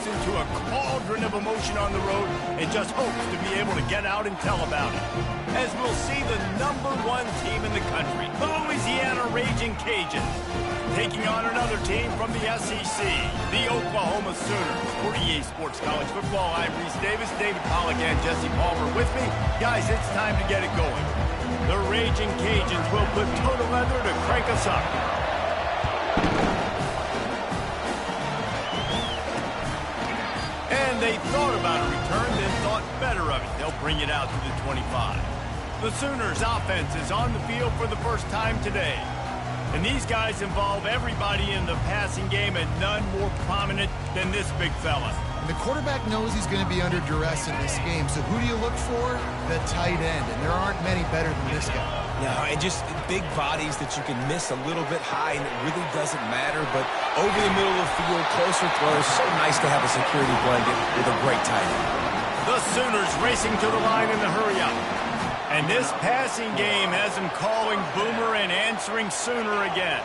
goes into a cauldron of emotion on the road and just hopes to be able to get out and tell about it. As we'll see the #1 team in the country, the Louisiana Raging Cajuns, taking on another team from the SEC, the Oklahoma Sooners. For EA Sports College Football, I'm Reese Davis, David Pollack, and Jesse Palmer with me. Guys, it's time to get it going. The Raging Cajuns will put total leather to crank us up. And they thought about a return, then thought better of it. They'll bring it out to the 25. The Sooners' offense is on the field for the first time today. And these guys involve everybody in the passing game, and none more prominent than this big fella. And the quarterback knows he's going to be under duress in this game. So who do you look for? The tight end. And there aren't many better than this guy. No, and just big bodies that you can miss a little bit high, and it really doesn't matter. But over the middle of the field, closer throws, so nice to have a security blanket with a great tight end. The Sooners racing to the line in the hurry-up. And this passing game has them calling Boomer and answering Sooner again.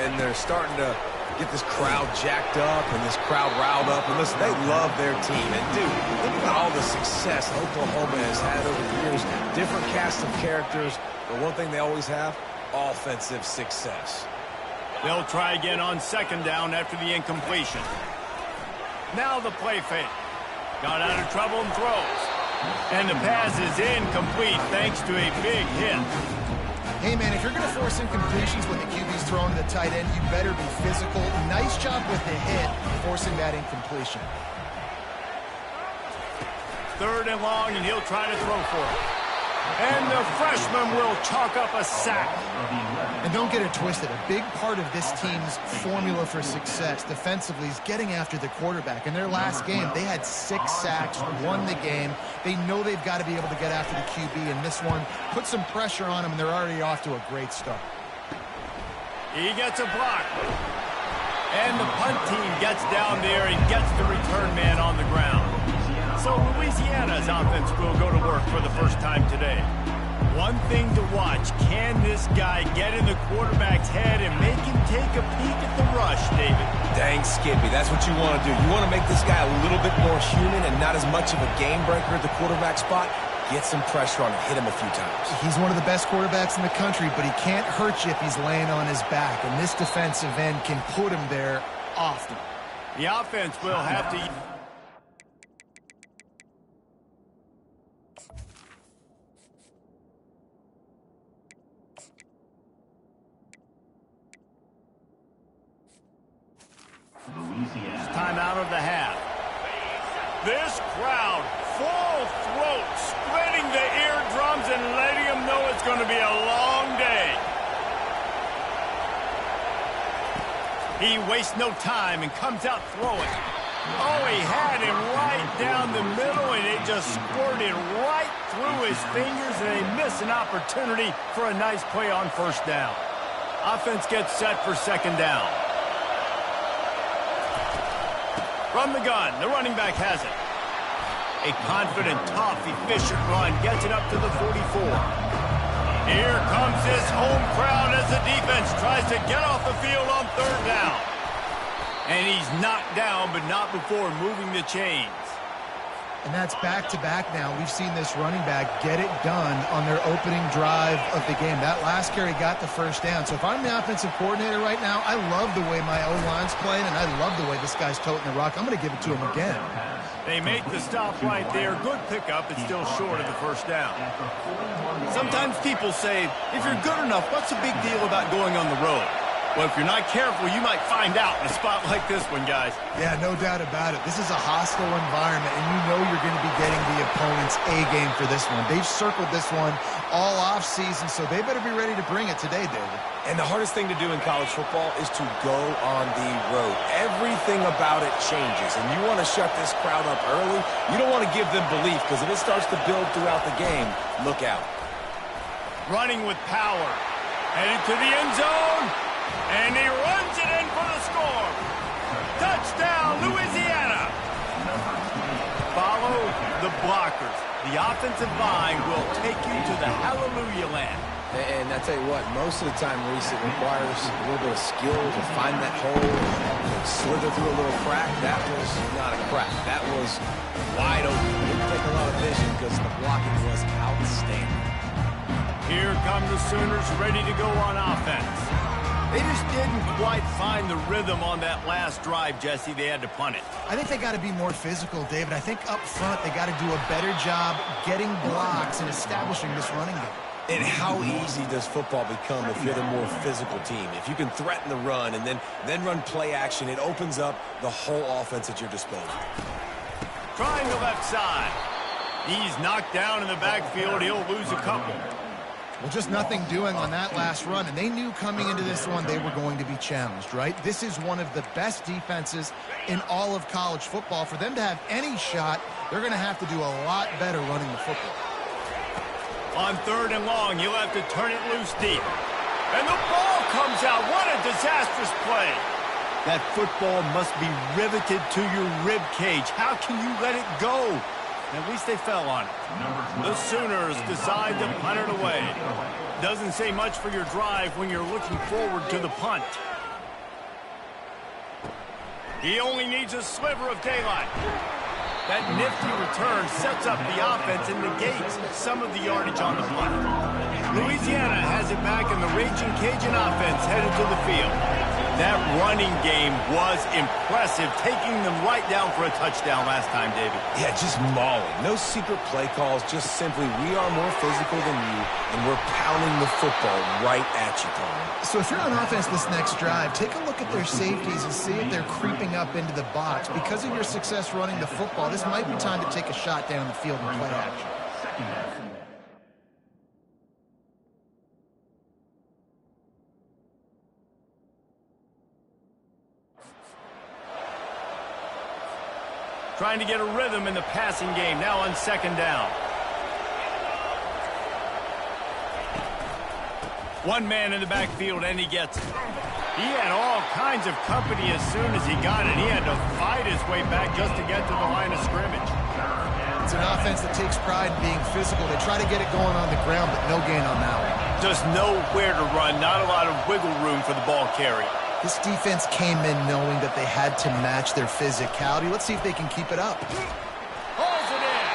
And they're starting to get this crowd jacked up and this crowd riled up. And listen, they love their team. And, dude, look at all the success Oklahoma has had over the years. Different cast of characters. But one thing they always have, offensive success. They'll try again on second down after the incompletion. Now the play fake. Got out of trouble and throws. And the pass is incomplete thanks to a big hit. Hey, man, if you're going to force incompletions when the QB's throwing to the tight end, you better be physical. Nice job with the hit, forcing that incompletion. 3rd and long, and he'll try to throw for it. And the freshman will chalk up a sack. And don't get it twisted. A big part of this team's formula for success defensively is getting after the quarterback. In their last game, they had 6 sacks, won the game. They know they've got to be able to get after the QB, and this one put some pressure on them, and they're already off to a great start. He gets a block. And the punt team gets down there and gets the return man on the ground. So Louisiana's offense will go to work for the first time today. One thing to watch, can this guy get in the quarterback's head and make him take a peek at the rush, David? Dang, Skippy, that's what you want to do. You want to make this guy a little bit more human and not as much of a game breaker at the quarterback spot. Get some pressure on him, hit him a few times. He's one of the best quarterbacks in the country, but he can't hurt you if he's laying on his back, and this defensive end can put him there often. The offense will have to... Time out of the half. This crowd, full throat, splitting the eardrums and letting them know it's going to be a long day. He wastes no time and comes out throwing. Oh, he had him right down the middle, and it just squirted right through his fingers, and they miss an opportunity for a nice play on 1st down. Offense gets set for 2nd down. From the gun, the running back has it. A confident, tough, efficient run gets it up to the 44. Here comes this home crowd as the defense tries to get off the field on 3rd down. And he's knocked down, but not before moving the chains. And that's back-to-back now. We've seen this running back get it done on their opening drive of the game. That last carry got the 1st down. So if I'm the offensive coordinator right now, I love the way my O-line's playing, and I love the way this guy's toting the rock. I'm going to give it to him again. They make the stop right there. Good pickup. It's still short of the 1st down. Sometimes people say, if you're good enough, what's the big deal about going on the road? Well, if you're not careful, you might find out in a spot like this one, guys. Yeah, no doubt about it. This is a hostile environment, and you know you're going to be getting the opponent's A-game for this one. They've circled this one all off-season, so they better be ready to bring it today, David. And the hardest thing to do in college football is to go on the road. Everything about it changes, and you want to shut this crowd up early. You don't want to give them belief, because if it starts to build throughout the game, look out. Running with power. Headed to the end zone. And he runs it in for the score. Touchdown, Louisiana. Follow the blockers. The offensive line will take you to the hallelujah land. And I tell you what, most of the time, Reese, it requires a little bit of skill to find that hole, and slither through a little crack. That was not a crack. That was wide open. It didn't take a lot of vision because the blocking was outstanding. Here come the Sooners ready to go on offense. They just didn't quite find the rhythm on that last drive, Jesse. They had to punt it. I think they got to be more physical, David. I think up front they got to do a better job getting blocks and establishing this running game. And how easy does football become if you're the more physical team? If you can threaten the run and then run play action, it opens up the whole offense at your disposal. Trying the left side. He's knocked down in the backfield. He'll lose a couple. Well, just nothing doing on that last run, and they knew coming into this one they were going to be challenged, right? This is one of the best defenses in all of college football. For them to have any shot, they're going to have to do a lot better running the football. On 3rd and long, you'll have to turn it loose deep. And the ball comes out. What a disastrous play. That football must be riveted to your rib cage. How can you let it go? At least they fell on it. The Sooners decide to punt it away. Doesn't say much for your drive when you're looking forward to the punt. He only needs a sliver of daylight. That nifty return sets up the offense and negates some of the yardage on the punt. Louisiana has it back, and the Raging Cajun offense headed to the field. That running game was impressive, taking them right down for a touchdown last time, David. Yeah, just mauling. No secret play calls, just simply we are more physical than you, and we're pounding the football right at you, Tom. So if you're on offense this next drive, take a look at their safeties and see if they're creeping up into the box. Because of your success running the football, this might be time to take a shot down the field and play action. Trying to get a rhythm in the passing game, now on 2nd down. One man in the backfield, and he gets it. He had all kinds of company as soon as he got it. He had to fight his way back just to get to the line of scrimmage. It's an offense that takes pride in being physical. They try to get it going on the ground, but no gain on that one. Just nowhere to run, not a lot of wiggle room for the ball carrier. This defense came in knowing that they had to match their physicality. Let's see if they can keep it up. Pulls it in.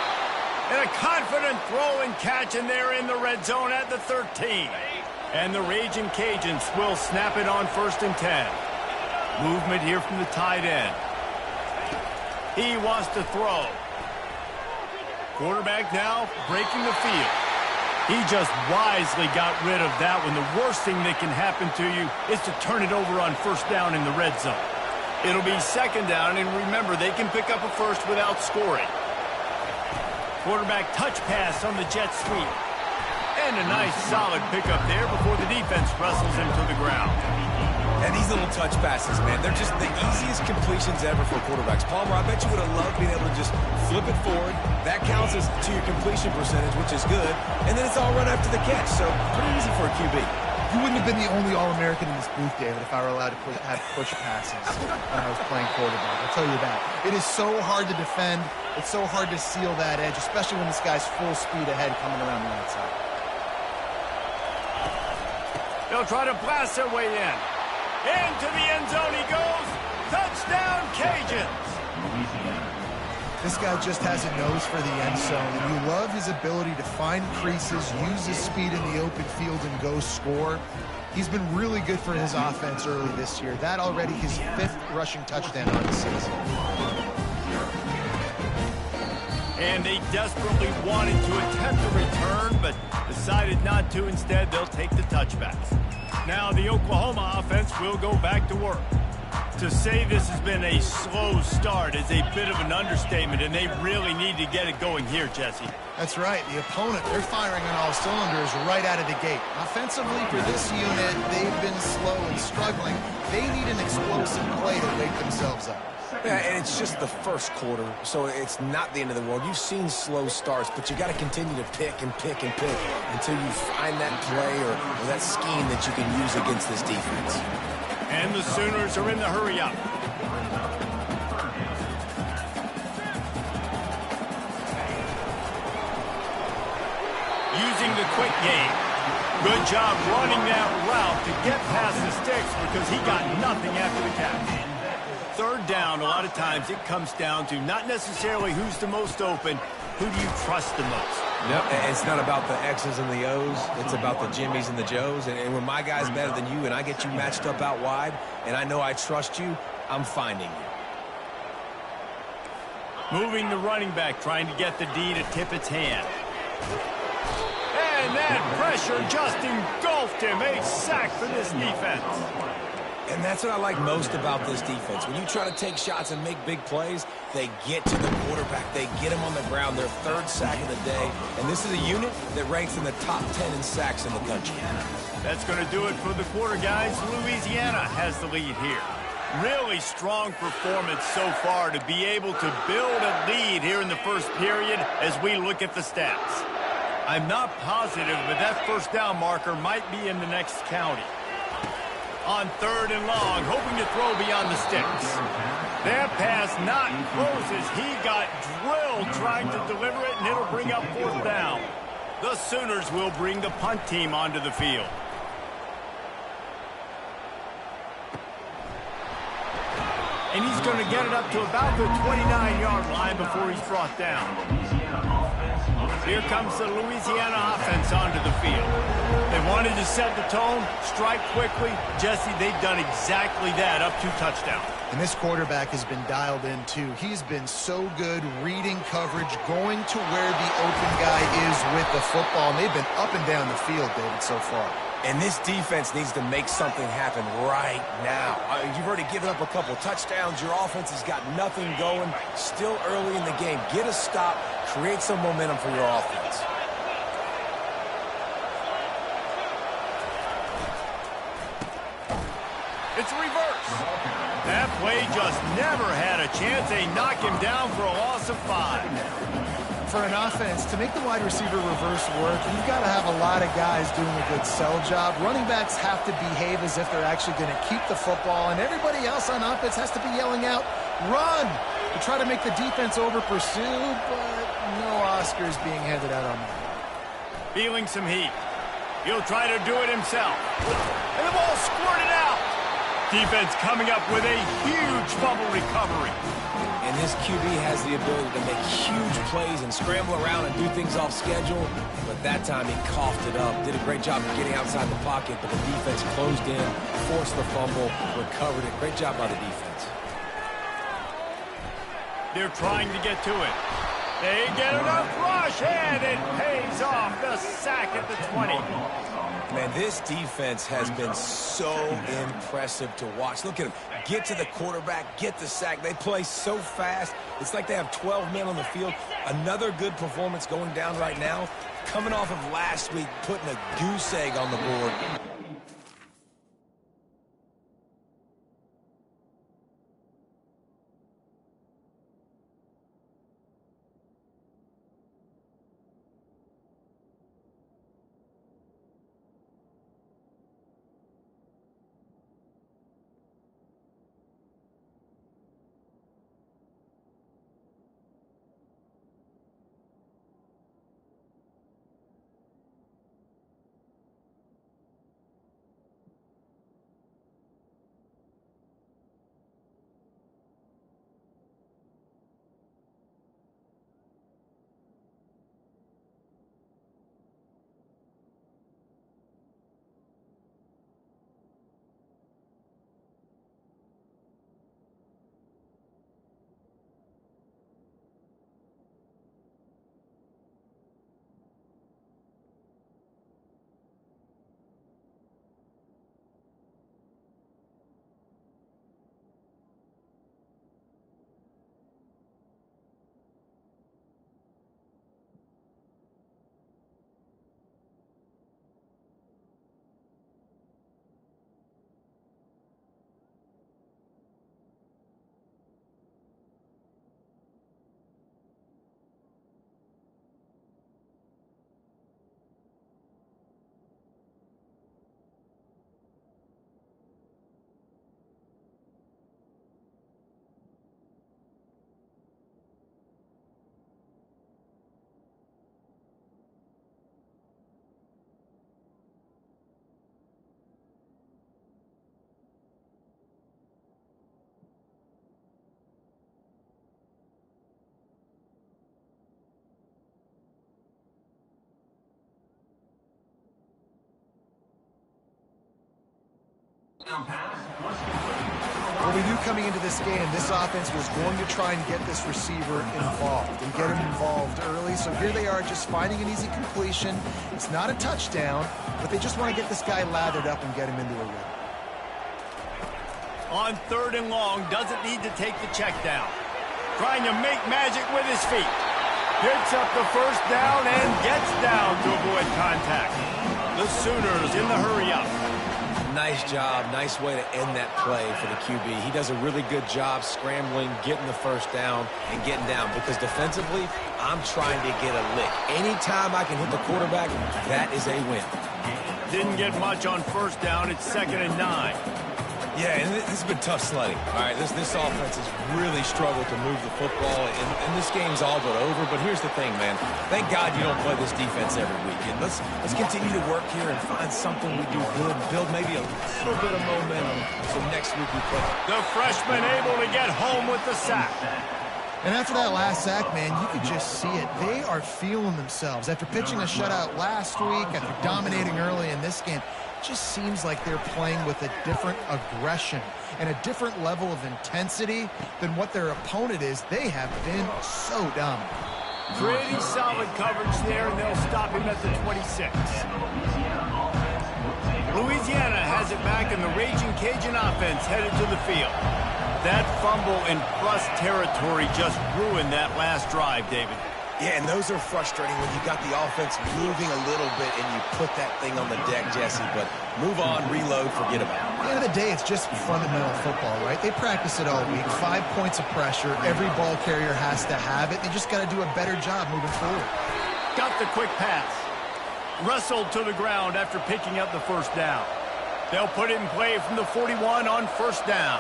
And a confident throw and catch, and they're in the red zone at the 13. And the Raging Cajuns will snap it on 1st and 10. Movement here from the tight end. He wants to throw. Quarterback now breaking the field. He just wisely got rid of that one. The worst thing that can happen to you is to turn it over on 1st down in the red zone. It'll be 2nd down, and remember, they can pick up a first without scoring. Quarterback touch pass on the jet sweep. And a nice solid pickup there before the defense wrestles him to the ground. And these little touch passes, man, they're just the easiest completions ever for quarterbacks. Palmer, I bet you would have loved being able to just flip it forward. That counts as to your completion percentage, which is good. And then it's all run after the catch, so pretty easy for a QB. You wouldn't have been the only All-American in this booth, David, if I were allowed to have push passes when I was playing quarterback. I'll tell you that. It is so hard to defend. It's so hard to seal that edge, especially when this guy's full speed ahead coming around the outside. They'll try to blast their way in. Into the end zone he goes. Touchdown, Cajuns. This guy just has a nose for the end zone, and you love his ability to find creases, use his speed in the open field, and go score. He's been really good for his offense early this year. That already his 5th rushing touchdown on the season. And they desperately wanted to attempt a return, but decided not to. Instead, they'll take the touchbacks. Now the Oklahoma offense will go back to work. To say this has been a slow start is a bit of an understatement, and they really need to get it going here, Jesse. That's right. The opponent, they're firing on all cylinders right out of the gate. Offensively, for this unit, they've been slow and struggling. They need an explosive play to wake themselves up. Yeah, and it's just the 1st quarter, so it's not the end of the world. You've seen slow starts, but you got to continue to pick and pick and pick until you find that play or that scheme that you can use against this defense. And the Sooners are in the hurry-up. Using the quick game. Good job running that route to get past the sticks because he got nothing after the catch. Third down, a lot of times it comes down to not necessarily who's the most open, who do you trust the most? No, it's not about the X's and the O's. It's about the Jimmies and the Joes. And when my guy's better than you and I get you matched up out wide and I know I trust you, I'm finding you. Moving the running back, trying to get the D to tip its hand. And that pressure just engulfed him. A sack for this defense. And that's what I like most about this defense. When you try to take shots and make big plays, they get to the quarterback. They get him on the ground. Their third sack of the day. And this is a unit that ranks in the top 10 in sacks in the country. That's going to do it for the quarter, guys. Louisiana has the lead here. Really strong performance so far to be able to build a lead here in the first period as we look at the stats. I'm not positive, but that first down marker might be in the next county. On third and long, hoping to throw beyond the sticks. That pass not close as he got drilled trying to deliver it, and it'll bring up fourth down. The Sooners will bring the punt team onto the field. And he's going to get it up to about the 29-yard line before he's brought down. Here comes the Louisiana offense onto the field. They wanted to set the tone, strike quickly. Jesse, they've done exactly that, up 2 touchdowns. And this quarterback has been dialed in, too. He's been so good reading coverage, going to where the open guy is with the football. And they've been up and down the field, David, so far. And this defense needs to make something happen right now. You've already given up a couple touchdowns. Your offense has got nothing going. Still early in the game. Get a stop. Create some momentum for your offense. It's reverse. That play just never had a chance. They knock him down for a loss of 5. For an offense, to make the wide receiver reverse work, you've got to have a lot of guys doing a good sell job. Running backs have to behave as if they're actually going to keep the football, and everybody else on offense has to be yelling out, run, to try to make the defense over-pursue, but no Oscars being handed out on that. Feeling some heat. He'll try to do it himself. And the ball squirted out. Defense coming up with a huge fumble recovery. And this QB has the ability to make huge plays and scramble around and do things off schedule. But that time he coughed it up. Did a great job of getting outside the pocket, but the defense closed in, forced the fumble, recovered it. Great job by the defense. They're trying to get to it. They get enough rush, and it pays off. The sack at the 20. Man, this defense has been so impressive to watch. Look at them. Get to the quarterback, get the sack. They play so fast. It's like they have 12 men on the field. Another good performance going down right now. Coming off of last week, putting a goose egg on the board. Well, we knew coming into this game, this offense was going to try and get this receiver involved and get him involved early. So here they are just finding an easy completion. It's not a touchdown, but they just want to get this guy lathered up and get him into a rhythm. On 3rd and long, doesn't need to take the check down. Trying to make magic with his feet. Picks up the first down and gets down to avoid contact. The Sooners in the hurry-up. Nice job. Nice way to end that play for the QB. He does a really good job scrambling, getting the first down, and getting down. Because defensively, I'm trying to get a lick. Anytime I can hit the quarterback, that is a win. Didn't get much on first down. It's 2nd and 9. Yeah, and this has been tough sledding. All right, this offense has really struggled to move the football, and this game's all but over. But here's the thing, man. Thank God you don't play this defense every week. And let's continue to work here and find something we do good, build maybe a little bit of momentum so next week we play. The freshman able to get home with the sack. And after that last sack, man, you could just see it. They are feeling themselves. After pitching a shutout last week, after dominating early in this game, it just seems like they're playing with a different aggression and a different level of intensity than what their opponent is. They have been so dominant. Pretty solid coverage there, and they'll stop him at the 26. Louisiana has it back, and the Raging Cajun offense headed to the field. That fumble in plus territory just ruined that last drive, David. Yeah, and those are frustrating when you got the offense moving a little bit and you put that thing on the deck, Jesse. But move on, reload, forget about it. At the end of the day, it's just fundamental football, right? They practice it all week. 5 points of pressure. Every ball carrier has to have it. They just got to do a better job moving forward. Got the quick pass. Wrestled to the ground after picking up the first down. They'll put it in play from the 41 on first down.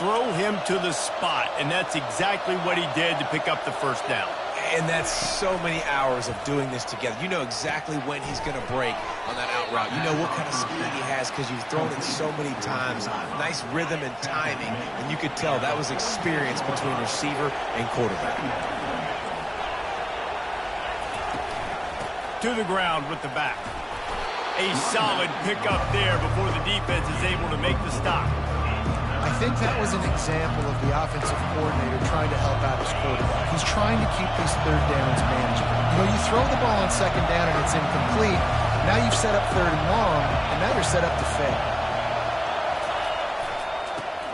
Throw him to the spot, and that's exactly what he did to pick up the first down. And that's so many hours of doing this together. You know exactly when he's going to break on that out route. You know what kind of speed he has because you've thrown it so many times. Nice rhythm and timing, and you could tell that was experience between receiver and quarterback. To the ground with the back. A solid pickup there before the defense is able to make the stop. I think that was an example of the offensive coordinator trying to help out his quarterback. He's trying to keep these 3rd downs manageable. You know, you throw the ball on 2nd down and it's incomplete. Now you've set up 3rd and long, and now you're set up to fail.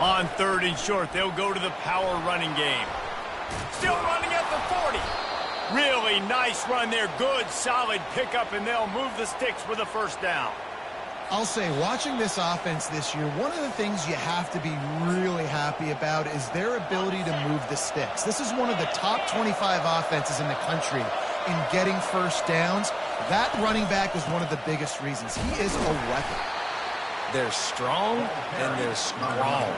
On 3rd and short, they'll go to the power running game. Still running at the 40. Really nice run there. Good, solid pickup, and they'll move the sticks for the first down. I'll say, watching this offense this year, one of the things you have to be really happy about is their ability to move the sticks. This is one of the top 25 offenses in the country in getting first downs. That running back is one of the biggest reasons. He is a weapon. They're strong and they're strong.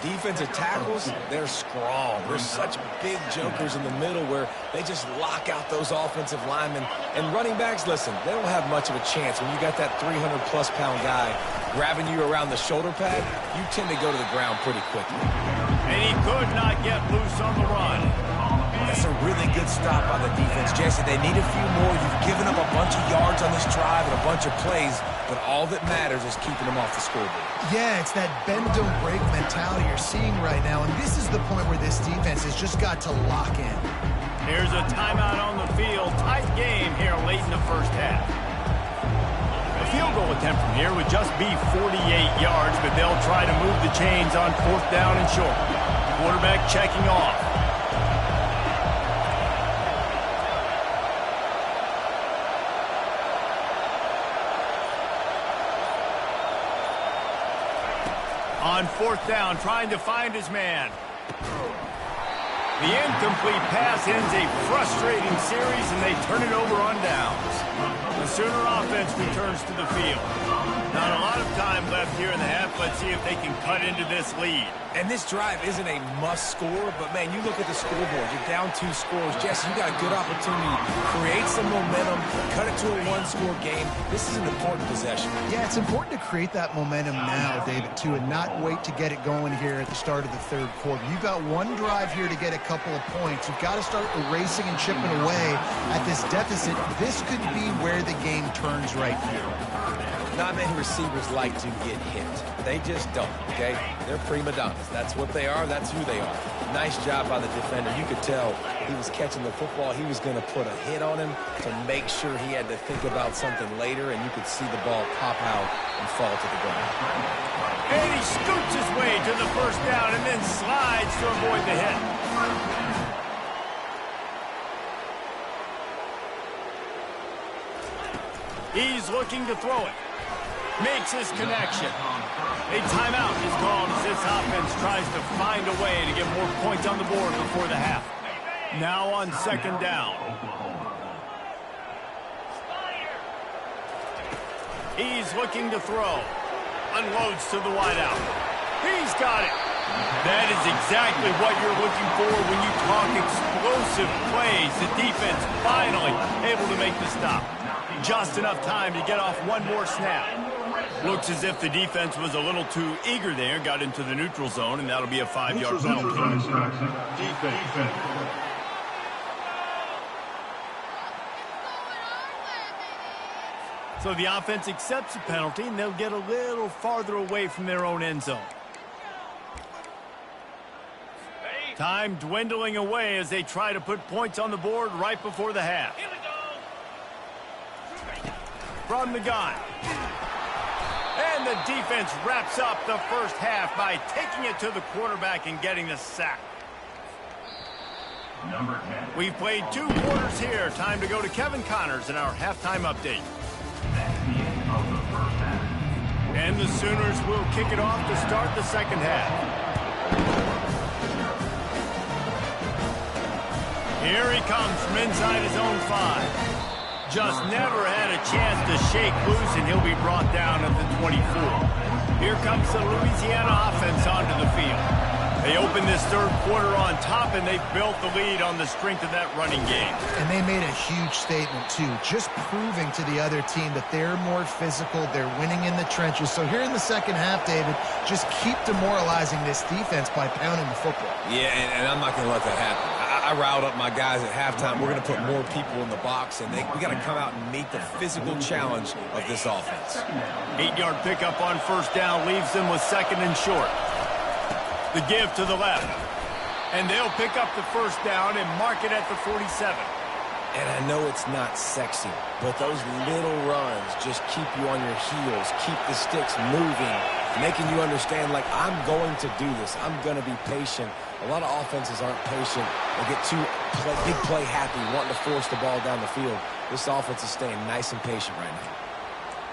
Defensive tackles, they're strong. They're such big jokers in the middle where they just lock out those offensive linemen. And running backs, listen, they don't have much of a chance. When you got that 300-plus-pound guy grabbing you around the shoulder pad, you tend to go to the ground pretty quickly. And he could not get loose on the run. That's a really good stop by the defense. Jesse, they need a few more. You've given up a bunch of yards on this drive and a bunch of plays, but all that matters is keeping them off the scoreboard. Yeah, it's that bend, don't break mentality you're seeing right now, and this is the point where this defense has just got to lock in. Here's a timeout on the field. Tight game here late in the first half. The field goal attempt from here would just be 48 yards, but they'll try to move the chains on 4th down and short. Quarterback checking off. On 4th down, trying to find his man. The incomplete pass ends a frustrating series, and they turn it over on downs. The Sooner offense returns to the field. Not a lot of time left here in the half. Let's see if they can cut into this lead. And this drive isn't a must score, but, man, you look at the scoreboard. You're down 2 scores. Jesse, you got a good opportunity to create some momentum, cut it to a 1-score game. This is an important possession. Yeah, it's important to create that momentum now, David, too, and not wait to get it going here at the start of the 3rd quarter. You've got one drive here to get a couple of points. You've got to start erasing and chipping away at this deficit. This could be where the game turns right here. Not many receivers like to get hit. They just don't, okay? They're prima donnas. That's what they are. That's who they are. Nice job by the defender. You could tell he was catching the football. He was going to put a hit on him to make sure he had to think about something later, and you could see the ball pop out and fall to the ground. And he scoots his way to the first down and then slides to avoid the hit. He's looking to throw it. Makes his connection. A timeout is called as this offense tries to find a way to get more points on the board before the half. Now on second down. He's looking to throw. Unloads to the wideout. He's got it. That is exactly what you're looking for when you talk explosive plays. The defense finally able to make the stop. Just enough time to get off one more snap. Looks as if the defense was a little too eager there, got into the neutral zone, and that'll be a 5-yard penalty. So the offense accepts the penalty, and they'll get a little farther away from their own end zone. Time dwindling away as they try to put points on the board right before the half. From the gun. And the defense wraps up the first half by taking it to the quarterback and getting the sack. We've played 2 quarters here. Time to go to Kevin Connors in our halftime update. And the Sooners will kick it off to start the second half. Here he comes from inside his own 5. Just never had a chance to shake loose, and he'll be brought down at the 24. Here comes the Louisiana offense onto the field. They opened this third quarter on top, and they've built the lead on the strength of that running game. And they made a huge statement, too, just proving to the other team that they're more physical, they're winning in the trenches. So here in the second half, David, just keep demoralizing this defense by pounding the football. Yeah, and I'm not going to let that happen. I riled up my guys at halftime. We're going to put more people in the box, and we got to come out and meet the physical challenge of this offense. 8-yard pickup on first down leaves them with second and short. The give to the left. And they'll pick up the first down and mark it at the 47. And I know it's not sexy, but those little runs just keep you on your heels, keep the sticks moving, making you understand, like, I'm going to do this. I'm going to be patient. A lot of offenses aren't patient. They get too big play happy, wanting to force the ball down the field. This offense is staying nice and patient right now.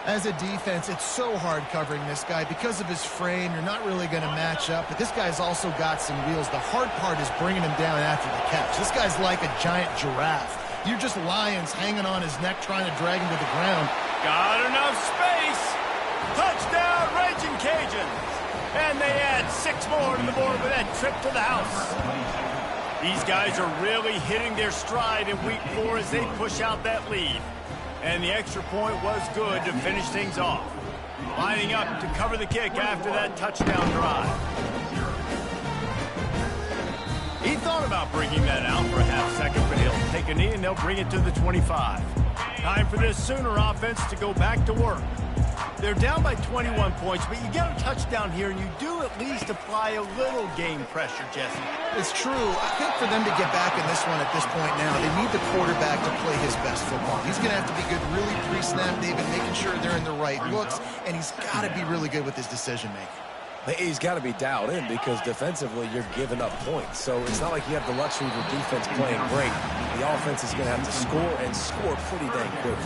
As a defense, it's so hard covering this guy. Because of his frame, you're not really going to match up. But this guy's also got some wheels. The hard part is bringing him down after the catch. This guy's like a giant giraffe. You're just lions hanging on his neck trying to drag him to the ground. Got enough space. Touchdown, Raging Cajuns. And they add 6 more to the board with that trip to the house. These guys are really hitting their stride in week 4 as they push out that lead. And the extra point was good to finish things off. Lining up to cover the kick after that touchdown drive. He thought about bringing that out for a half second, but he'll take a knee and they'll bring it to the 25. Time for this Sooner offense to go back to work. They're down by 21 points, but you get a touchdown here, and you do at least apply a little game pressure, Jesse. It's true. I think for them to get back in this one at this point now, they need the quarterback to play his best football. He's going to have to be good really pre-snap, David, making sure they're in the right looks, and he's got to be really good with his decision-making. He's got to be dialed in because defensively you're giving up points. So it's not like you have the luxury of your defense playing great. The offense is going to have to score and score pretty dang quick.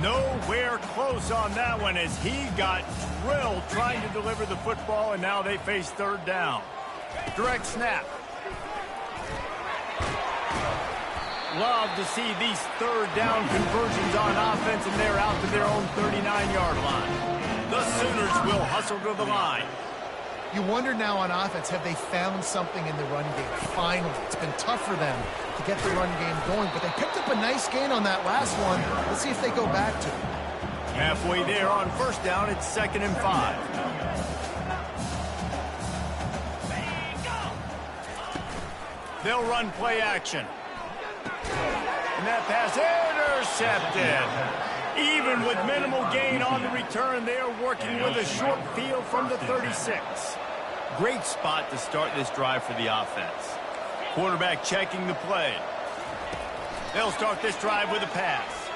Nowhere close on that one as he got drilled trying to deliver the football, and now they face third down. Direct snap. Love to see these third down conversions on offense, and they're out to their own 39-yard line. The Sooners will hustle to the line. You wonder now on offense, have they found something in the run game? Finally, it's been tough for them to get the run game going, but they picked up a nice gain on that last one. Let's see if they go back to it. Halfway there on first down, it's 2nd and 5. They'll run play action. And that pass intercepted. Even with minimal gain on the return, they are working with a short field from the 36. Great spot to start this drive for the offense. Quarterback checking the play. They'll start this drive with a pass.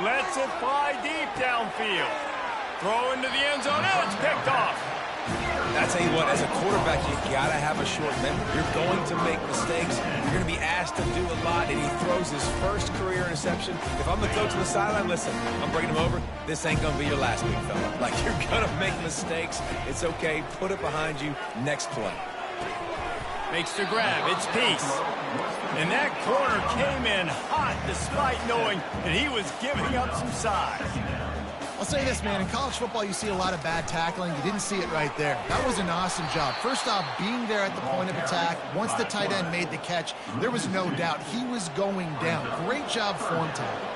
Lets it fly deep downfield. Throw into the end zone. It's picked off. I tell you what, as a quarterback, you got to have a short memory. You're going to make mistakes. You're going to be asked to do a lot, and he throws his first career interception. If I'm the coach on the sideline, listen, I'm bringing him over. This ain't going to be your last, big fella. Like, you're going to make mistakes. It's okay. Put it behind you. Next play. Makes the grab. It's Peace. And that corner came in hot despite knowing that he was giving up some size. I'll say this, man. In college football, you see a lot of bad tackling. You didn't see it right there. That was an awesome job. First off, being there at the point of attack. Once the tight end made the catch, there was no doubt he was going down. Great job form tackle.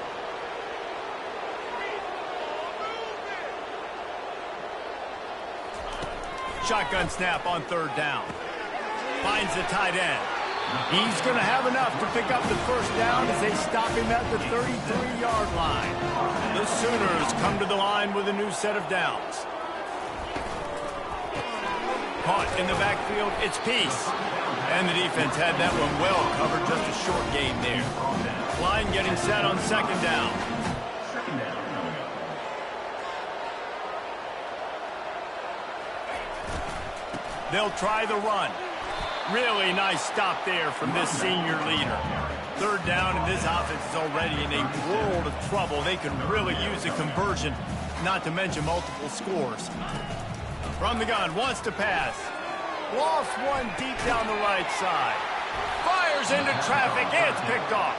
Shotgun snap on third down. Finds the tight end. He's going to have enough to pick up the first down as they stop him at the 33-yard line. The Sooners come to the line with a new set of downs. Caught in the backfield, it's Peace. And the defense had that one well covered, just a short gain there. Line getting set on second down. They'll try the run. Really nice stop there from this senior leader. Third down, and this offense is already in a world of trouble. They can really use a conversion, not to mention multiple scores. From the gun, wants to pass. Lost one deep down the right side. Fires into traffic, and it's picked off.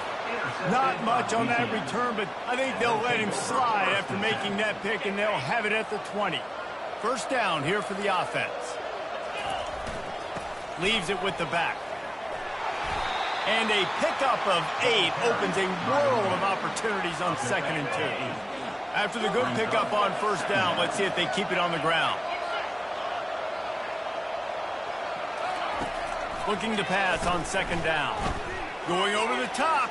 Not much on that return, but I think they'll let him slide after making that pick, and they'll have it at the 20. First down here for the offense. Leaves it with the back. And a pickup of 8 opens a world of opportunities on 2nd and 2. After the good pickup on first down, let's see if they keep it on the ground. Looking to pass on 2nd down. Going over the top.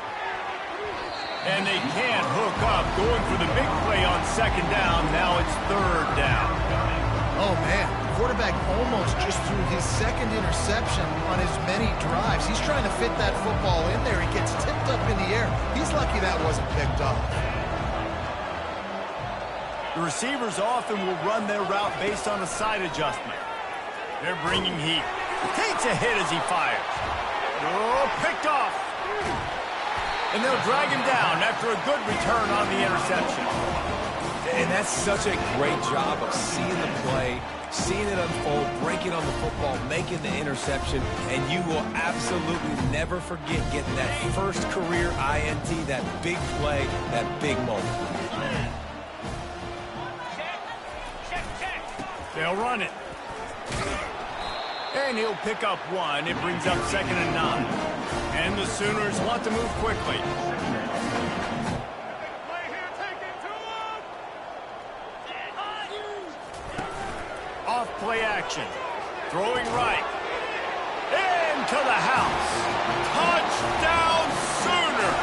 And they can't hook up. Going for the big play on 2nd down. Now it's 3rd down. Oh, man. Quarterback almost just threw his 2nd interception on as many drives. He's trying to fit that football in there. He gets tipped up in the air. He's lucky that wasn't picked off. The receivers often will run their route based on a side adjustment. They're bringing heat. Takes a hit as he fires. Oh, picked off. And they'll drag him down after a good return on the interception. And that's such a great job of seeing the play, seeing it unfold, breaking on the football, making the interception, and you will absolutely never forget getting that first career INT, that big play, that big moment. They'll run it. And he'll pick up 1. It brings up 2nd and 9. And the Sooners want to move quickly. Off play action. Throwing right. Into the house. Touchdown Sooners!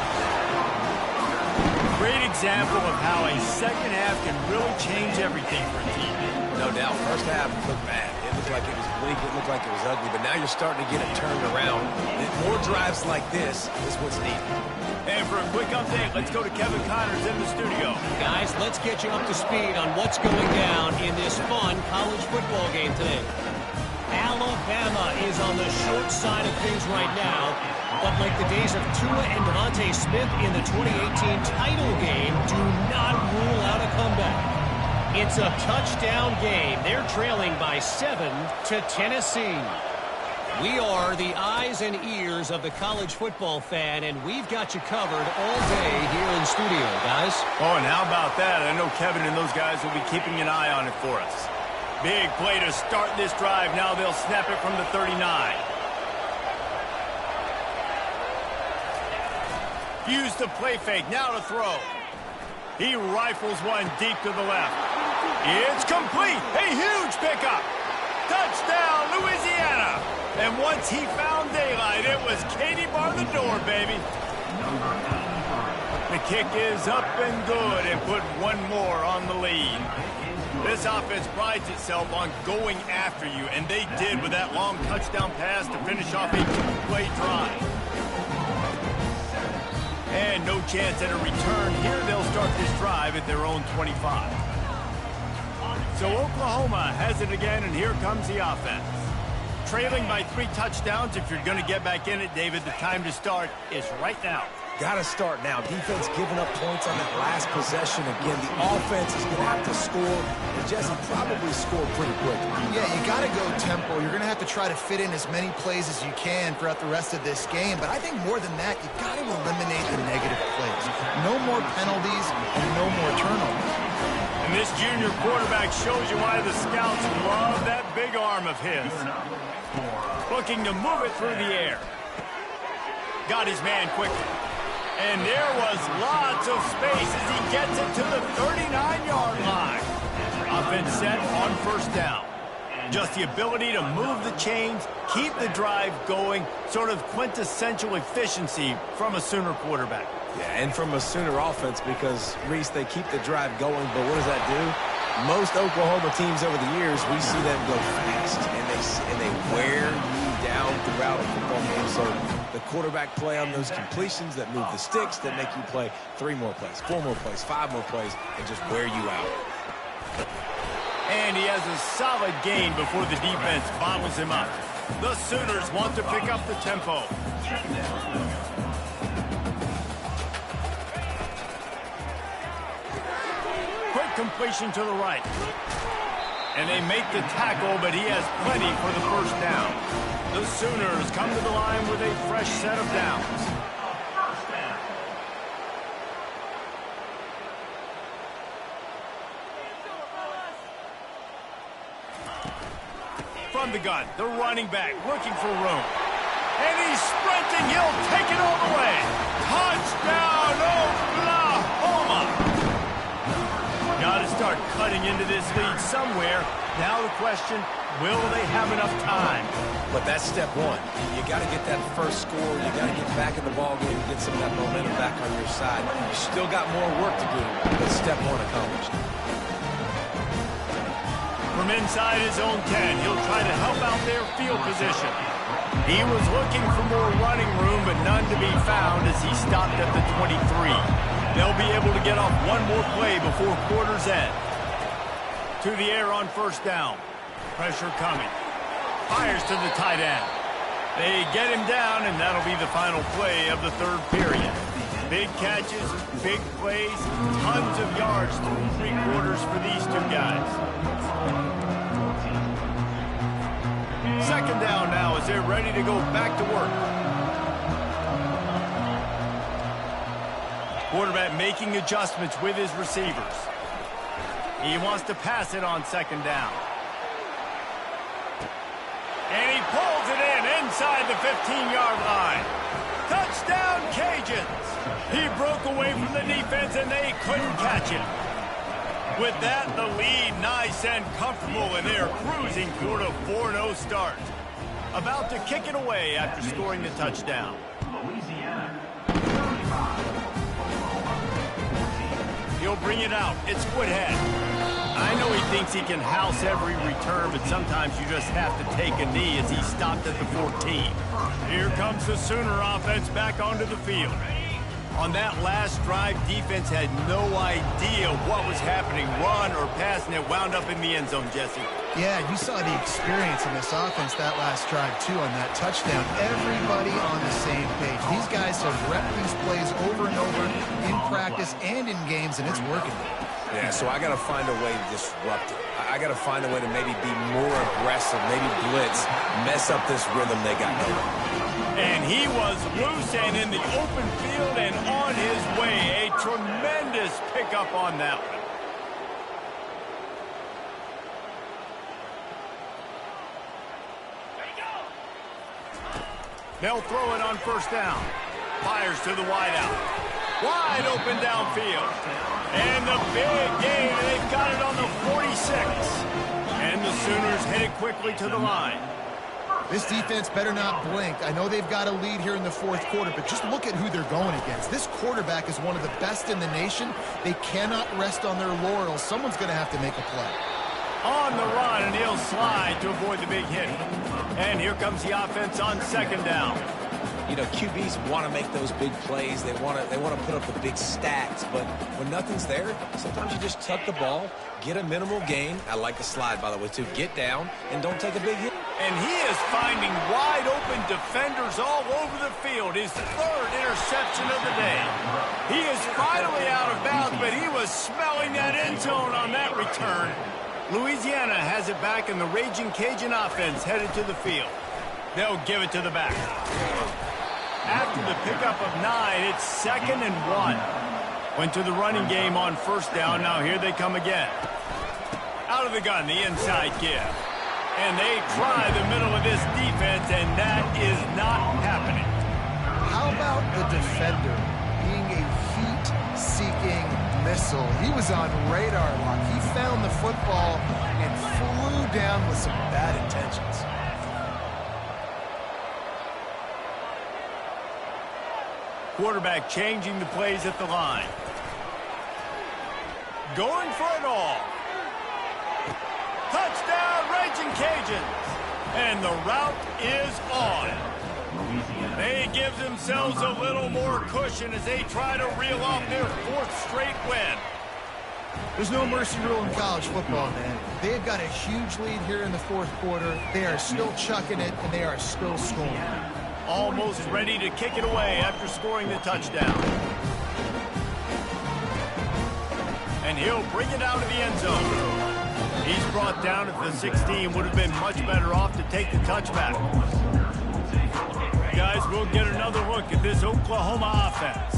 Great example of how a second half can really change everything for a team. No doubt. First half looked bad. It looked like it was bleak. It looked like it was ugly. But now you're starting to get it turned around. More drives like this is what's needed. And for a quick update, let's go to Kevin Connors in the studio. Guys, let's get you up to speed on what's going down in this fun college football game today. Alabama is on the short side of things right now, but like the days of Tua and Devontae Smith in the 2018 title game, do not rule out a comeback. It's a touchdown game. They're trailing by 7 to Tennessee. We are the eyes and ears of the college football fan, and we've got you covered all day here in studio, guys. Oh, and how about that? I know Kevin and those guys will be keeping an eye on it for us. Big play to start this drive. Now they'll snap it from the 39. Use the play fake. Now to throw. He rifles one deep to the left. It's complete. A huge pickup. Touchdown, Louisiana. And once he found daylight, it was Katie bar the door, baby. The kick is up and good and put one more on the lead. This offense prides itself on going after you, and they did with that long touchdown pass to finish off a two-play drive. And no chance at a return. Here they'll start this drive at their own 25. So Oklahoma has it again, and here comes the offense. Trailing by 3 touchdowns. If you're going to get back in it, David, the time to start is right now. Got to start now. Defense giving up points on that last possession. Again, the offense is going to have to score. And Jesse probably scored pretty quick. Yeah, you got to go tempo. You're going to have to try to fit in as many plays as you can throughout the rest of this game. But I think more than that, you got to eliminate the negative plays. No more penalties and no more turnovers. And this junior quarterback shows you why the scouts love that big arm of his. Looking to move it through the air. Got his man quickly. And there was lots of space as he gets it to the 39-yard line. Offense set on first down. Just the ability to move the chains, keep the drive going, sort of quintessential efficiency from a Sooner quarterback. Yeah, and from a Sooner offense because, Reese, they keep the drive going, but what does that do? Most Oklahoma teams over the years, we see them go fast, and they wear you down throughout a football game. So the quarterback play on those completions that move the sticks, that make you play 3 more plays, 4 more plays, 5 more plays, and just wear you out. And he has a solid gain before the defense bottles him up. The Sooners want to pick up the tempo. Quick completion to the right. And they make the tackle, but he has plenty for the first down. The Sooners come to the line with a fresh set of downs. From the gun, the running back looking for room. And he's sprinting. He'll take it all the way. Touchdown, Oklahoma! Got to start cutting into this lead somewhere. Now the question, will they have enough time? But that's step one. You got to get that first score. You got to get back in the ball game and get some of that momentum back on your side. You still got more work to do, but step one accomplished. From inside his own 10, he'll try to help out their field position. He was looking for more running room, but none to be found as he stopped at the 23. They'll be able to get off one more play before quarter's end. To the air on first down. Pressure coming. Fires to the tight end. They get him down, and that'll be the final play of the third period. Big catches, big plays, tons of yards through 3 quarters for these two guys. Second down now as they're ready to go back to work. Quarterback making adjustments with his receivers. He wants to pass it on second down. And he pulls it in inside the 15-yard line. Touchdown, Cajuns! He broke away from the defense, and they couldn't catch him. With that, the lead nice and comfortable, and they're cruising toward a 4-0 start. About to kick it away after scoring the touchdown. He'll bring it out. It's Woodhead. I know he thinks he can house every return, but sometimes you just have to take a knee as he stopped at the 14. Here comes the Sooner offense back onto the field. On that last drive, defense had no idea what was happening, run or pass, and it wound up in the end zone, Jesse. Yeah, you saw the experience in this offense that last drive, too, on that touchdown. Everybody on the same page. These guys have repped these plays over and over in practice and in games, and it's working. Yeah, so I got to find a way to disrupt it. I got to find a way to maybe be more aggressive, maybe blitz, mess up this rhythm they got going. And he was loose and in the open field and on his way. A tremendous pickup on that one. They'll throw it on first down. Fires to the wideout. Wide open downfield. And the big gain. They've got it on the 46. And the Sooners headed quickly to the line. This defense better not blink. I know they've got a lead here in the fourth quarter, but just look at who they're going against. This quarterback is one of the best in the nation. They cannot rest on their laurels. Someone's going to have to make a play. On the run, and he'll slide to avoid the big hit. And here comes the offense on second down. You know, QBs want to make those big plays. They want to put up the big stats. But when nothing's there, sometimes you just tuck the ball, get a minimal gain. I like the slide, by the way, too. Get down and don't take a big hit. And he is finding wide-open defenders all over the field. His third interception of the day. He is finally out of bounds, but he was smelling that end zone on that return. Louisiana has it back, and the Raging Cajun offense headed to the field. They'll give it to the back. After the pickup of 9, it's 2nd and 1. Went to the running game on first down. Now here they come again. Out of the gun, the inside give. And they try the middle of this defense, and that is not happening. How about the defender being a heat-seeking missile? He was on radar lock. He found the football and flew down with some bad intentions. Quarterback changing the plays at the line. Going for it all. Touchdown, Raging Cajuns. And the route is on. They give themselves a little more cushion as they try to reel off their 4th straight win. There's no mercy rule in college football, man. They've got a huge lead here in the fourth quarter. They are still chucking it, and they are still scoring. Almost ready to kick it away after scoring the touchdown. And he'll bring it out of the end zone. He's brought down at the 16. Would have been much better off to take the touchback. Guys, we'll get another look at this Oklahoma offense.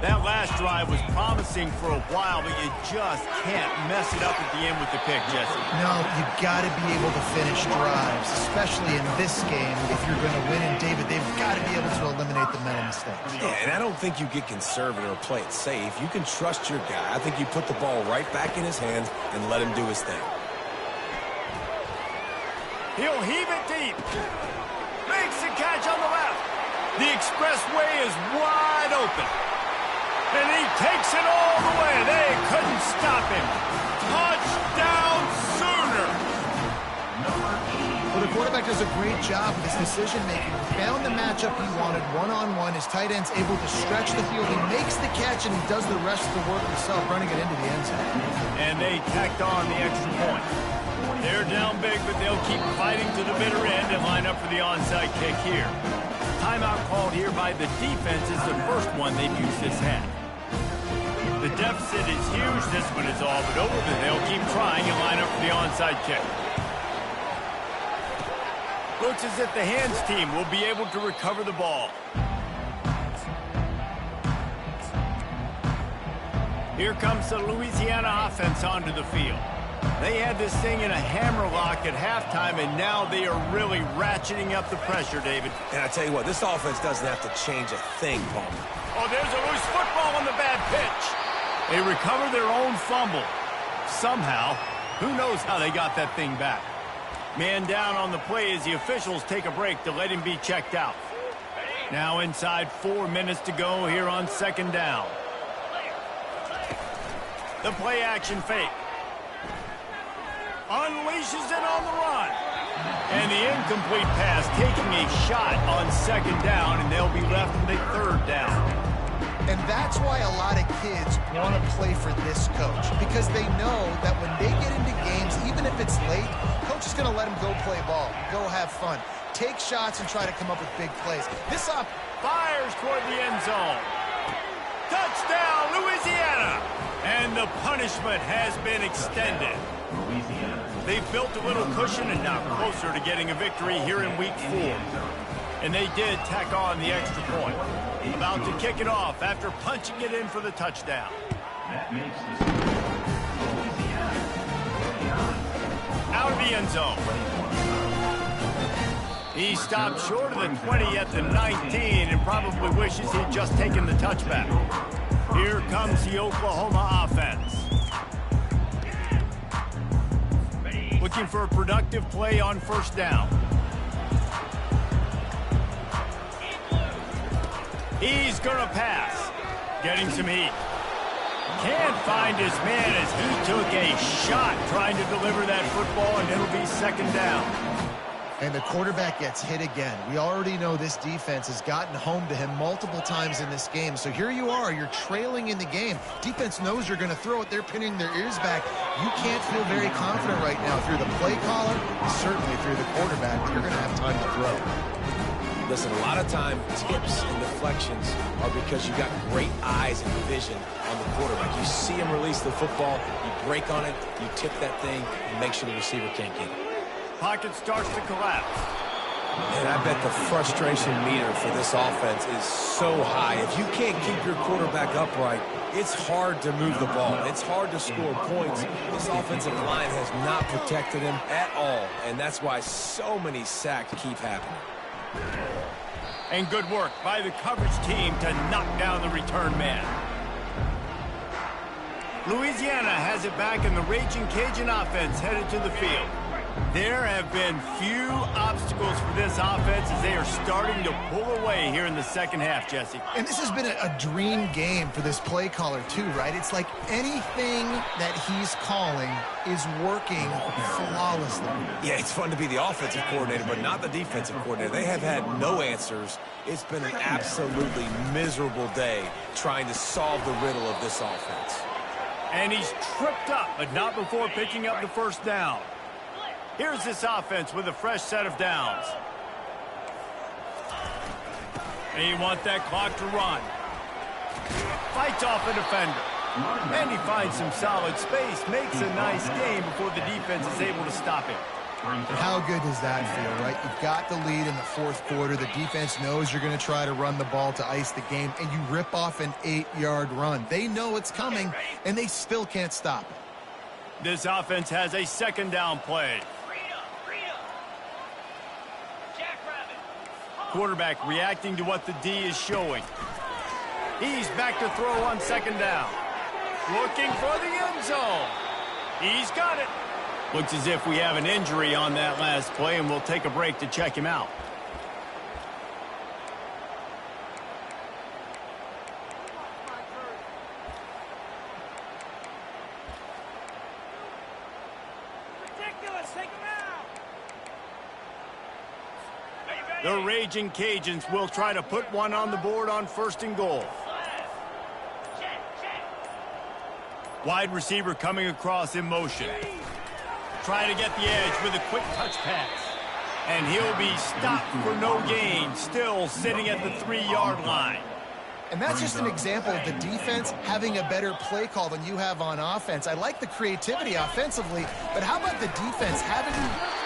That last drive was promising for a while, but you just can't mess it up at the end with the pick, Jesse. No, you got to be able to finish drives, especially in this game. If you're going to win, and David, they've got to be able to eliminate the mental mistakes. Yeah, and I don't think you get conservative or play it safe. You can trust your guy. I think you put the ball right back in his hands and let him do his thing. He'll heave it deep. Makes the catch on the left. The expressway is wide open. And he takes it all the way. They couldn't stop him. Touchdown Sooner. Well, the quarterback does a great job with his decision-making. He found the matchup he wanted one-on-one. His tight end's able to stretch the field. He makes the catch, and he does the rest of the work himself, running it into the end zone. And they tacked on the extra point. They're down big, but they'll keep fighting to the bitter end and line up for the onside kick here. Timeout called here by the defense is the first one they've used this half. The deficit is huge. This one is all but over, but they'll keep trying and line up for the onside kick. Looks as if the hands team will be able to recover the ball. Here comes the Louisiana offense onto the field. They had this thing in a hammerlock at halftime, and now they are really ratcheting up the pressure, David. And I tell you what, this offense doesn't have to change a thing, Palmer. Oh, there's a loose football on the bad pitch. They recover their own fumble. Somehow, who knows how they got that thing back. Man down on the play as the officials take a break to let him be checked out. Now inside 4 minutes to go here on second down. The play action fake. Unleashes it on the run. And the incomplete pass taking a shot on second down, and they'll be left with a third down. And that's why a lot of kids want to play for this coach, because they know that when they get into games, even if it's late, coach is going to let them go play ball, go have fun, take shots and try to come up with big plays. This up fires toward the end zone. Touchdown, Louisiana! And the punishment has been extended. They've built a little cushion and now closer to getting a victory here in week 4. And they did tack on the extra point. About to kick it off after punching it in for the touchdown. Out of the end zone. He stopped short of the 20 at the 19 and probably wishes he'd just taken the touchback. Here comes the Oklahoma offense. Looking for a productive play on first down. He's going to pass. Getting some heat. Can't find his man as he took a shot trying to deliver that football, and it'll be second down. And the quarterback gets hit again. We already know this defense has gotten home to him multiple times in this game. So here you are, you're trailing in the game. Defense knows you're going to throw it. They're pinning their ears back. You can't feel very confident right now through the play caller, certainly through the quarterback, that you're going to have time to throw. Listen, a lot of time, tips and deflections are because you got great eyes and vision on the quarterback. You see him release the football, you break on it, you tip that thing, and make sure the receiver can't get it. Pocket starts to collapse. And I bet the frustration meter for this offense is so high. If you can't keep your quarterback upright, it's hard to move the ball. It's hard to score points. This offensive line has not protected him at all, and that's why so many sacks keep happening. And good work by the coverage team to knock down the return man. Louisiana has it back, and the Raging Cajun offense headed to the field. There have been few obstacles for this offense as they are starting to pull away here in the second half, Jesse. And this has been a dream game for this play caller too, right? It's like anything that he's calling is working flawlessly. Yeah, it's fun to be the offensive coordinator, but not the defensive coordinator. They have had no answers. It's been an absolutely miserable day trying to solve the riddle of this offense. And he's tripped up, but not before picking up the first down. Here's this offense with a fresh set of downs. And you want that clock to run. Fights off a defender. And he finds some solid space, makes a nice game before the defense is able to stop him. How good does that feel, right? You've got the lead in the fourth quarter. The defense knows you're going to try to run the ball to ice the game, and you rip off an 8-yard run. They know it's coming, and they still can't stop it. This offense has a second down play. Quarterback reacting to what the D is showing. He's back to throw on second down. Looking for the end zone. He's got it. Looks as if we have an injury on that last play, and we'll take a break to check him out. The Raging Cajuns will try to put one on the board on first and goal. Wide receiver coming across in motion. Trying to get the edge with a quick touch pass. And he'll be stopped for no gain, still sitting at the 3-yard line. And that's just an example of the defense having a better play call than you have on offense. I like the creativity offensively, but how about the defense having...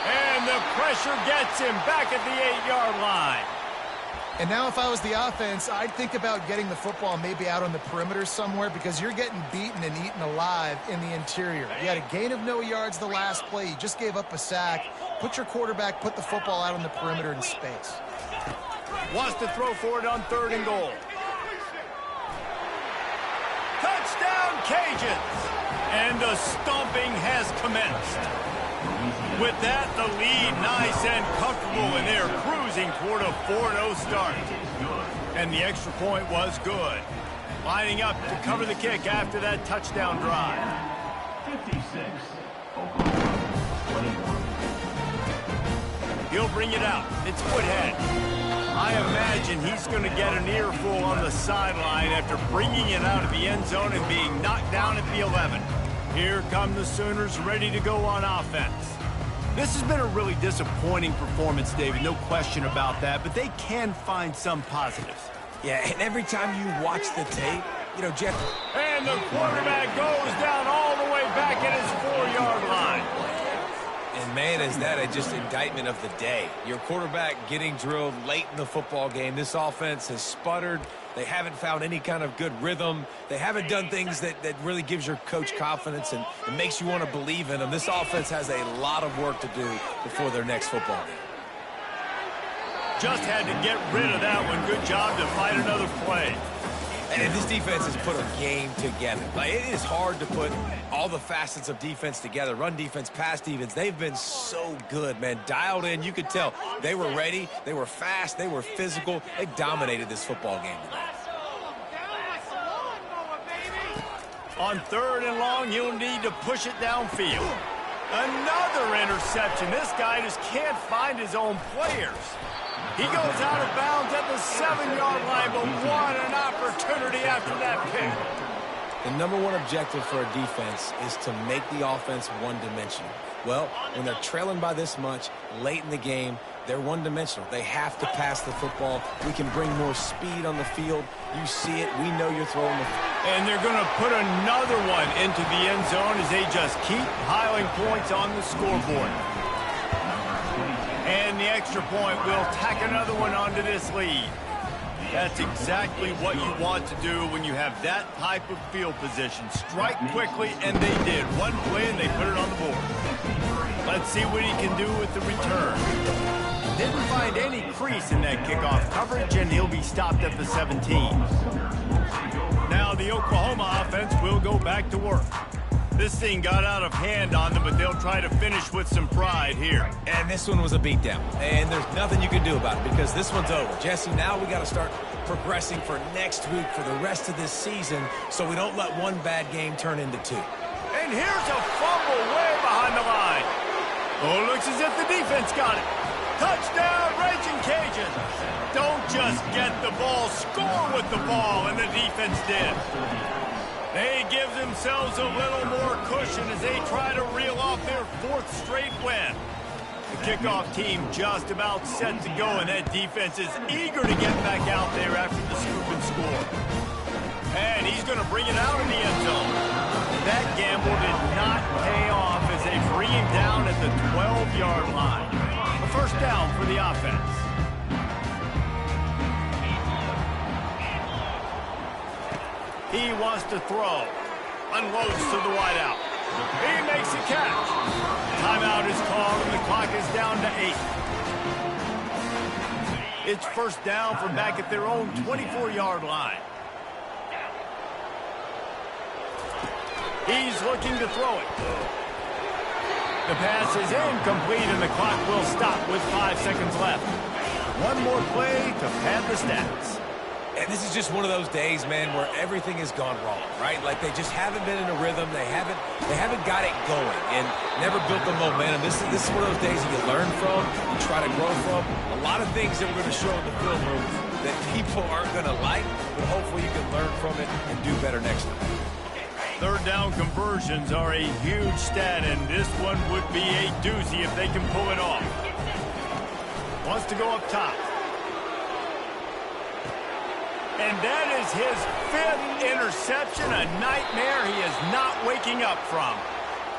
And the pressure gets him back at the 8-yard line. And now if I was the offense, I'd think about getting the football maybe out on the perimeter somewhere, because you're getting beaten and eaten alive in the interior. You had a gain of no yards the last play. You just gave up a sack. Put your quarterback, put the football out on the perimeter in space. Wants to throw for it on third and goal. Touchdown, Cajuns! And the stomping has commenced. With that, the lead nice and comfortable, and they're cruising toward a 4-0 start. And the extra point was good. Lining up to cover the kick after that touchdown drive. 56. He'll bring it out. It's Woodhead. I imagine he's going to get an earful on the sideline after bringing it out of the end zone and being knocked down at the 11. Here come the Sooners ready to go on offense. This has been a really disappointing performance, David, no question about that, but they can find some positives. Yeah, and every time you watch the tape, you know, Jeff... And the quarterback goes down all the way back at his 4-yard line. And man, is that a just indictment of the day. Your quarterback getting drilled late in the football game. This offense has sputtered. They haven't found any kind of good rhythm. They haven't done things that really gives your coach confidence and makes you want to believe in them. This offense has a lot of work to do before their next football game. Just had to get rid of that one. Good job to fight another play. And this defense has put a game together. Like, it is hard to put all the facets of defense together. Run defense, pass defense. They've been so good, man. Dialed in. You could tell they were ready. They were fast. They were physical. They dominated this football game tonight. On 3rd and long, he'll need to push it downfield. Another interception. This guy just can't find his own players. He goes out of bounds at the 7-yard line, but what an opportunity after that pick. The #1 objective for a defense is to make the offense one-dimensional. Well, when they're trailing by this much late in the game, they're one-dimensional. They have to pass the football. We can bring more speed on the field. You see it. We know you're throwing the And they're going to put another one into the end zone as they just keep piling points on the scoreboard. And the extra point will tack another one onto this lead. That's exactly what you want to do when you have that type of field position. Strike quickly, and they did. One play, and they put it on the board. Let's see what he can do with the return. Didn't find any crease in that kickoff coverage, and he'll be stopped at the 17. Now the Oklahoma offense will go back to work. This thing got out of hand on them, but they'll try to finish with some pride here. And this one was a beatdown. And there's nothing you can do about it because this one's over. Jesse, now we got to start progressing for next week for the rest of this season so we don't let one bad game turn into 2. And here's a fumble way behind the line. Oh, looks as if the defense got it. Touchdown, Raging Cajuns. Don't just get the ball, score with the ball, and the defense did. They give themselves a little more cushion as they try to reel off their 4th straight win. The kickoff team just about set to go, and that defense is eager to get back out there after the scoop and score. And he's going to bring it out in the end zone. That gamble did not pay off as they bring him down at the 12-yard line. A first down for the offense. He wants to throw. Unloads to the wideout. He makes a catch. Timeout is called, and the clock is down to 8. It's first down from back at their own 24-yard line. He's looking to throw it. The pass is incomplete, and the clock will stop with 5 seconds left. One more play to pad the stats. And this is just one of those days, man, where everything has gone wrong, right? Like they just haven't been in a rhythm. They haven't got it going and never built the momentum. This is one of those days that you learn from, you try to grow from. A lot of things that we're going to show in the film room that people aren't going to like, but hopefully you can learn from it and do better next time. 3rd down conversions are a huge stat, and this one would be a doozy if they can pull it off. Wants to go up top. And that is his 5th interception, a nightmare he is not waking up from.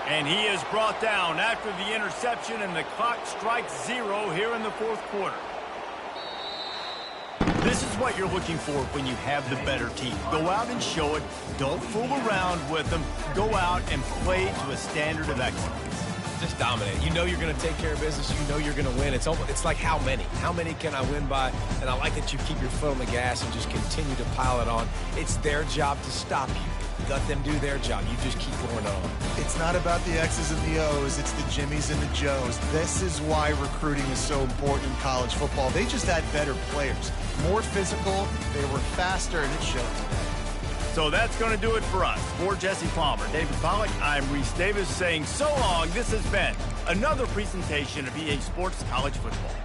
And he is brought down after the interception, and the clock strikes 0 here in the 4th quarter. This is what you're looking for when you have the better team. Go out and show it. Don't fool around with them. Go out and play to a standard of excellence. Just dominate. You know you're going to take care of business. You know you're going to win. It's like how many? How many can I win by? And I like that you keep your foot on the gas and just continue to pile it on. It's their job to stop you. Let them do their job. You just keep going on. It's not about the X's and the O's. It's the Jimmies and the Joes. This is why recruiting is so important in college football. They just had better players. More physical. They were faster, and it showed today. So that's going to do it for us. For Jesse Palmer, David Pollack, I'm Reese Davis saying so long. This has been another presentation of EA Sports College Football.